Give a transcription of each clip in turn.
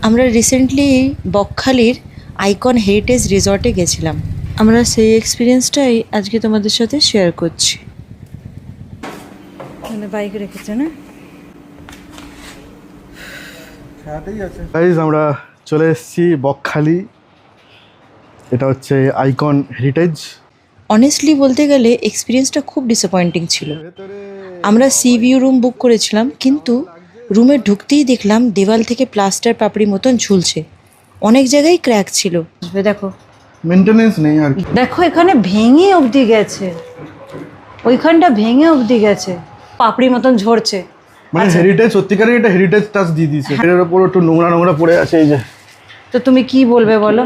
আমরা recently বকখালির icon heritage রিসর্টে গেছিলাম। আমরা সেই এক্সপিরিয়েন্সটাই আজকে তোমাদের সাথে শেয়ার করছি। মানে বাইক রেখেছে না, গাইজ আমরা চলে এসেছি বকখালি। এটা হচ্ছে আইকন হেরিটেজ। অনেস্টলি বলতে গেলে এক্সপিরিয়েন্সটা খুব ডিসঅ্যাপয়েন্টিং ছিল। আমরা সি ভিউ রুম বুক করেছিলাম, কিন্তু রুমে ঢুকতেই দেখলাম দেওয়াল থেকে প্লাস্টার পাপড়ি মতন ঝুলছে, অনেক জায়গায় ক্র্যাক ছিল। দেখো মেনটেনেন্স নেই আর কি। দেখো এখানে ভেঙে অবধি গেছে, ওইখানটা ভেঙে অবধি গেছে, পাপড়ি মতন ঝরছে। মানে হেরিটেজ সত্যিকারের এটা হেরিটেজ টাচ দিয়ে দিয়েছে। এর উপর একটু নোংরা নোংরা পড়ে আছে, এই যে। তো তুমি কি বলবে বলো?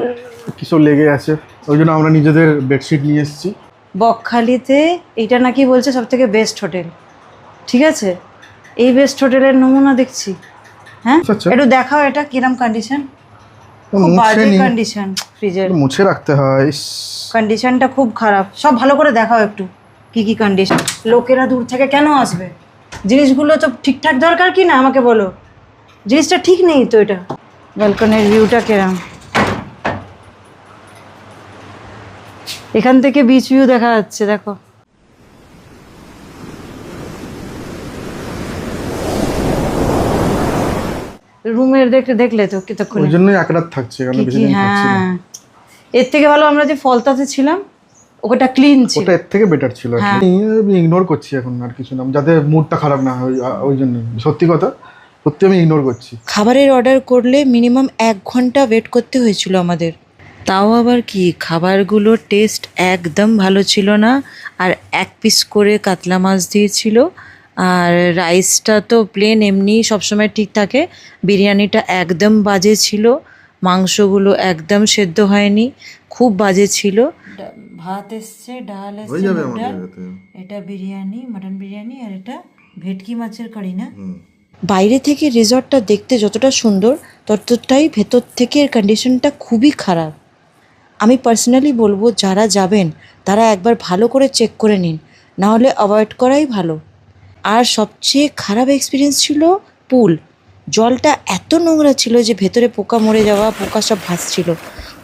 কিছু লেগে আছে, ওই জন্য আমরা নিজেদের বেডশিট নিয়ে এসেছি। বকখালিতে এইটা নাকি বলছে সব থেকে বেস্ট হোটেল। ঠিক আছে, এই বেস্ট হোটেলের নমুনা দেখছি। হ্যাঁ, আচ্ছা। একটু দেখাও এটা কিরম কন্ডিশন। খুব বাজে কন্ডিশন, ফ্রিজের মুছে রাখতে হয়। কন্ডিশনটা খুব খারাপ। সব ভালো করে দেখাও একটু কি কি কন্ডিশন। লোকেরা দূর থেকে কেন আসবে? জিনিসগুলো তো ঠিকঠাক দরকার কি না আমাকে বলো। জিনিসটা ঠিক নেই তো। এটা ব্যালকনির ভিউটা কেরম, এখান থেকে বিচ ভিউ দেখা যাচ্ছে। দেখো রুমের দেখলে তো কতক্ষণ, ওই জন্যই এক রাত থাকছে, কারণ বেশি দিন থাকছে না। হ্যাঁ, এর থেকে ভালো আমরা যে ফলতাতে ছিলাম ওটা ক্লিন ছিল, ওটা এর থেকে বেটার ছিল। আমি ইগনোর করছি এখন আর কিছু না, যাতে মুডটা খারাপ না হয়। ওই জন্য সত্যি কথা, সত্যি আমি ইগনোর করছি। খাবারের অর্ডার করলে মিনিমাম 1 ঘন্টা ওয়েট করতে হয়েছিল আমাদের। তাও আবার কি, খাবারগুলোর টেস্ট একদম ভালো ছিল না। আর 1 পিস করে কাতলা মাছ দিয়েছিল, আর রাইসটা তো প্লেন এমনি সবসময় ঠিক থাকে। বিরিয়ানিটা একদম বাজে ছিল, মাংসগুলো একদম সেদ্ধ হয়নি, খুব বাজে ছিল। ভাত এসছে, ডাল এসছে, এটা বিরিয়ানি, মাটন বিরিয়ানি, আর এটা ভেটকি মাছের কারি না। বাইরে থেকে রিসর্টটা দেখতে যতটা সুন্দর, ততটাই ভেতর থেকে এর কন্ডিশনটা খুবই খারাপ। আমি পার্সোনালি বলবো, যারা যাবেন তারা একবার ভালো করে চেক করে নিন, নাহলে অ্যাভয়েড করাই ভালো। আর সবচেয়ে খারাপ এক্সপিরিয়েন্স ছিল পুল। জলটা এত নোংরা ছিল যে ভেতরে পোকা মরে যাওয়া, পোকা সব ভাসছিল।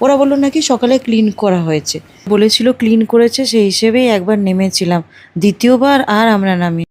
ওরা বললো নাকি সকালে ক্লিন করা হয়েছে, বলেছিল ক্লিন করেছে, সেই হিসেবেই একবার নেমেছিলাম, দ্বিতীয়বার আর আমরা নামি।